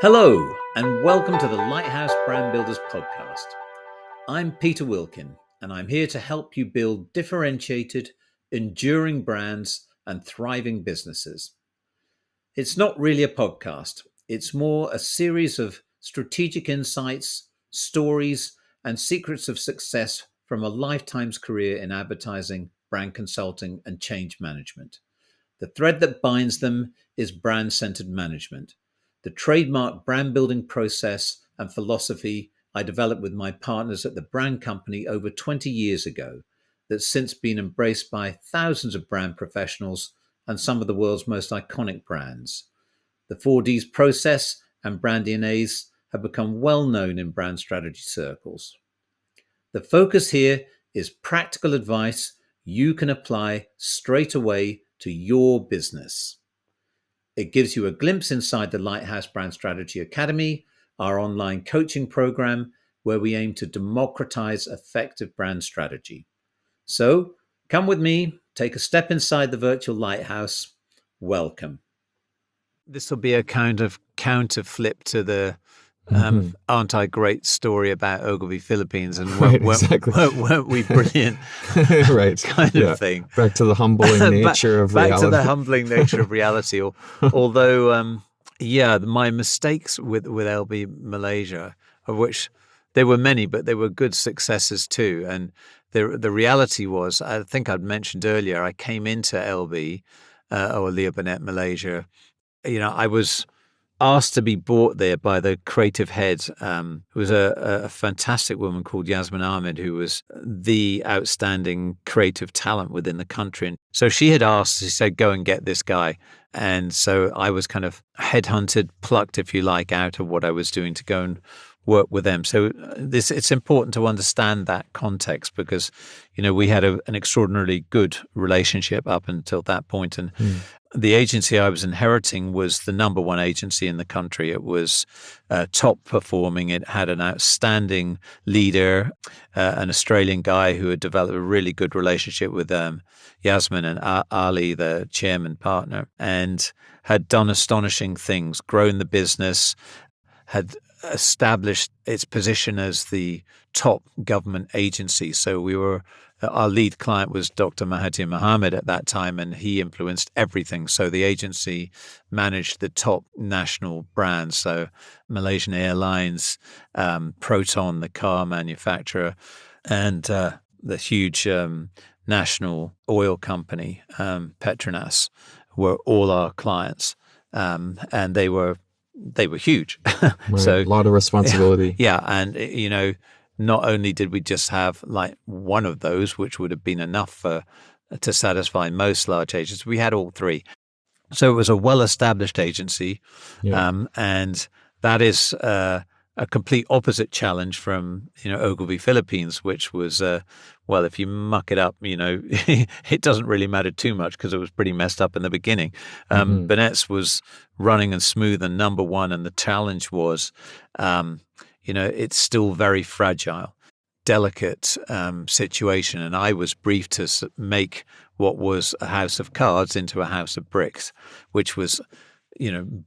Hello, and welcome to the Lighthouse Brand Builders podcast. I'm Peter Wilkin, and I'm here to help you build differentiated, enduring brands and thriving businesses. It's not really a podcast. It's more a series of strategic insights, stories, and secrets of success from a lifetime's career in advertising, brand consulting, and change management. The thread that binds them is brand-centered management, the trademark brand building process and philosophy I developed with my partners at the brand company over 20 years ago, that's since been embraced by thousands of brand professionals and some of the world's most iconic brands. The 4Ds process and brand DNAs have become well known in brand strategy circles. The focus here is practical advice you can apply straight away to your business. It gives you a glimpse inside the Lighthouse Brand Strategy Academy, our online coaching program, where we aim to democratize effective brand strategy. So come with me, take a step inside the virtual lighthouse. Welcome. This will be a kind of counter flip to the aren't I great story about Ogilvy Philippines and weren't we brilliant right kind of thing. Back to the humbling nature of reality. Back to the humbling nature of reality. Although, my mistakes with LB Malaysia, of which there were many, but there were good successes too. And the reality was, I think I'd mentioned earlier, I came into LB or Leo Burnett Malaysia. I was asked to be brought there by the creative head, who was a fantastic woman called Yasmin Ahmed, who was the outstanding creative talent within the country. And so she had asked, she said, go and get this guy. And so I was kind of headhunted, plucked, if you like, out of what I was doing to go and work with them. So it's important to understand that context because, we had an extraordinarily good relationship up until that point. And the agency I was inheriting was the number one agency in the country. It was top performing. It had an outstanding leader, an Australian guy who had developed a really good relationship with Yasmin and Ali, the chairman partner, and had done astonishing things, grown the business, had established its position as the top government agency. So our lead client was Dr. Mahathir Mohamad at that time, and he influenced everything. So the agency managed the top national brands. So Malaysian Airlines, Proton, the car manufacturer, and the huge national oil company, Petronas, were all our clients. And they were huge. Right. So a lot of responsibility. Yeah. And, not only did we just have like one of those, which would have been enough to satisfy most large agencies, we had all three. So it was a well-established agency. Yeah. And that is a complete opposite challenge from, Ogilvy Philippines, which was, if you muck it up, it doesn't really matter too much because it was pretty messed up in the beginning. Burnett's was running and smooth and number one. And the challenge was, it's still very fragile, delicate situation. And I was briefed to make what was a house of cards into a house of bricks, which was,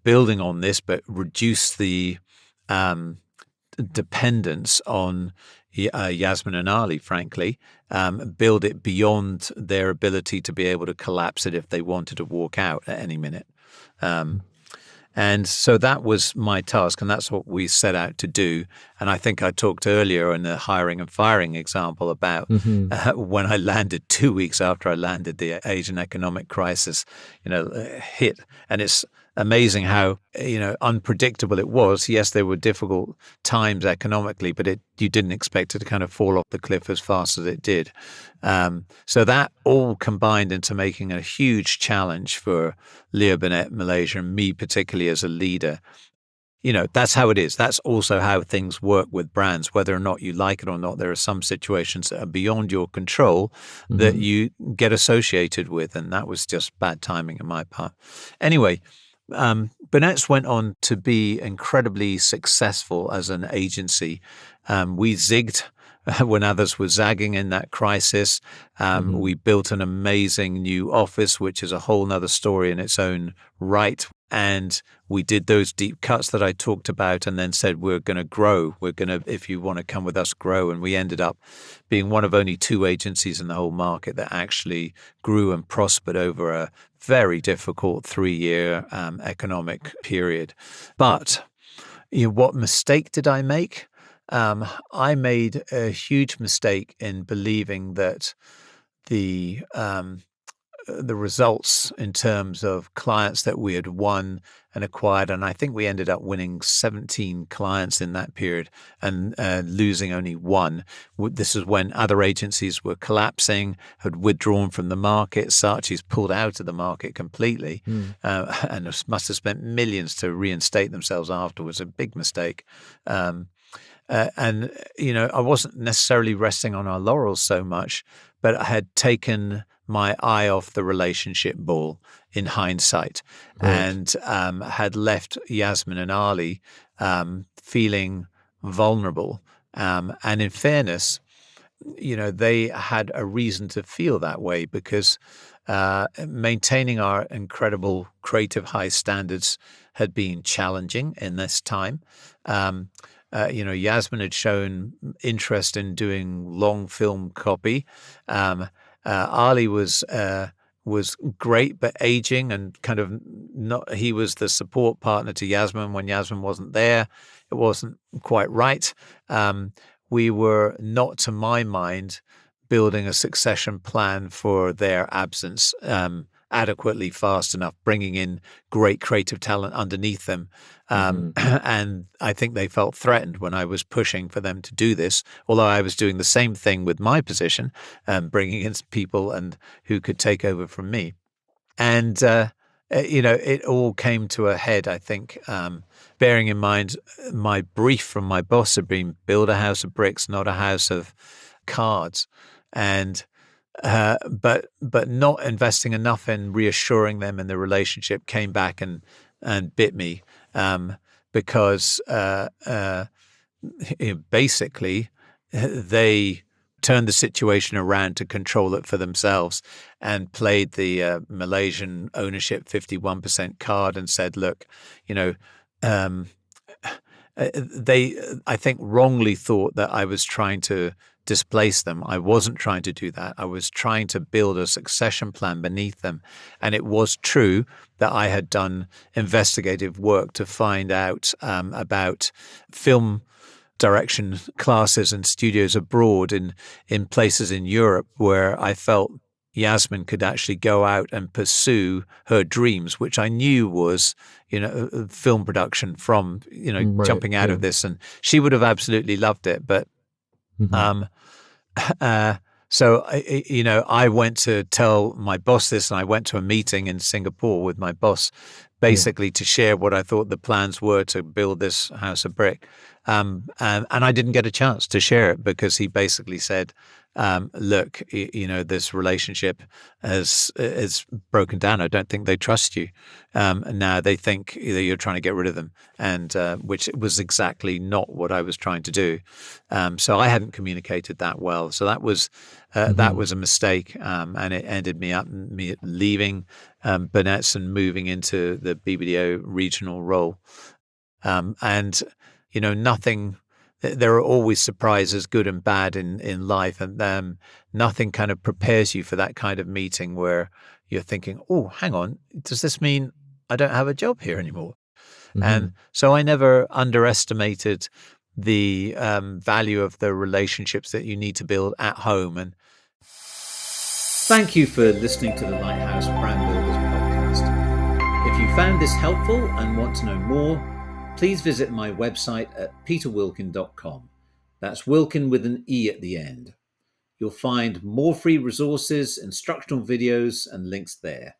building on this, but reduce the dependence on Yasmin and Ali, frankly, build it beyond their ability to be able to collapse it if they wanted to walk out at any minute. And so that was my task, and that's what we set out to do. And I think I talked earlier in the hiring and firing example about when I landed 2 weeks after I landed, the Asian economic crisis, hit. And it's amazing how, unpredictable it was. Yes, there were difficult times economically, but you didn't expect it to kind of fall off the cliff as fast as it did. So that all combined into making a huge challenge for Leo Burnett Malaysia and me particularly as a leader. That's how it is. That's also how things work with brands, whether or not you like it or not. There are some situations that are beyond your control that you get associated with. And that was just bad timing on my part. Anyway, Burnett's went on to be incredibly successful as an agency. We zigged when others were zagging in that crisis. We built an amazing new office, which is a whole nother story in its own right. And we did those deep cuts that I talked about, and then said, we're going to grow. We're going to, if you want to come with us, grow. And we ended up being one of only 2 agencies in the whole market that actually grew and prospered over a very difficult 3-year economic period. But what mistake did I make? I made a huge mistake in believing that the results in terms of clients that we had won and acquired, and I think we ended up winning 17 clients in that period and losing only 1. This is when other agencies were collapsing, had withdrawn from the market. Saatchi's pulled out of the market completely and must have spent millions to reinstate themselves afterwards. A big mistake. And, I wasn't necessarily resting on our laurels so much, but I had taken my eye off the relationship ball in hindsight, and had left Yasmin and Ali feeling vulnerable. And in fairness, they had a reason to feel that way, because maintaining our incredible creative high standards had been challenging in this time. Yasmin had shown interest in doing long film copy. Ali was great, but aging and kind of not. He was the support partner to Yasmin when Yasmin wasn't there. It wasn't quite right. We were not, to my mind, building a succession plan for their absence adequately fast enough, bringing in great creative talent underneath them. And I think they felt threatened when I was pushing for them to do this, although I was doing the same thing with my position, bringing in people and who could take over from me. And, it all came to a head, I think, bearing in mind my brief from my boss had been build a house of bricks, not a house of cards. And but not investing enough in reassuring them in the relationship came back and bit me, because basically they turned the situation around to control it for themselves and played the Malaysian ownership 51% card and said, look, they, I think, wrongly thought that I was trying to displace them. I wasn't trying to do that. I was trying to build a succession plan beneath them. And it was true that I had done investigative work to find out about film direction classes and studios abroad in places in Europe where I felt Yasmin could actually go out and pursue her dreams, which I knew was, film production from, jumping out of this. And she would have absolutely loved it. But so, I went to tell my boss this, and I went to a meeting in Singapore with my boss, basically to share what I thought the plans were to build this house of brick. And I didn't get a chance to share it because he basically said, look, this relationship has broken down. I don't think they trust you. Now they think that you're trying to get rid of them, and which was exactly not what I was trying to do. So I hadn't communicated that well. So that was a mistake, and it ended me leaving Burnett's and moving into the BBDO regional role. And nothing. There are always surprises, good and bad, in life, and nothing kind of prepares you for that kind of meeting where you're thinking, "Oh, hang on, does this mean I don't have a job here anymore?" And so I never underestimated the value of the relationships that you need to build at home. And thank you for listening to the Lighthouse Brand Builders podcast. If you found this helpful and want to know more, please visit my website at peterwilkin.com. That's Wilkin with an E at the end. You'll find more free resources, instructional videos, and links there.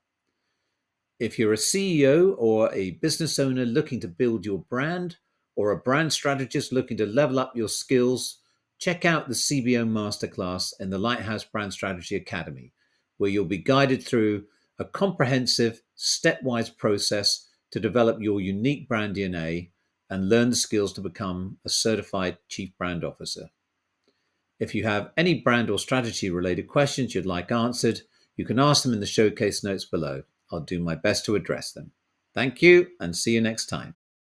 If you're a CEO or a business owner looking to build your brand, or a brand strategist looking to level up your skills, check out the CBO Masterclass in the Lighthouse Brand Strategy Academy, where you'll be guided through a comprehensive, stepwise process to develop your unique brand DNA and learn the skills to become a certified chief brand officer. If you have any brand or strategy related questions you'd like answered, you can ask them in the showcase notes below. I'll do my best to address them. Thank you, and see you next time.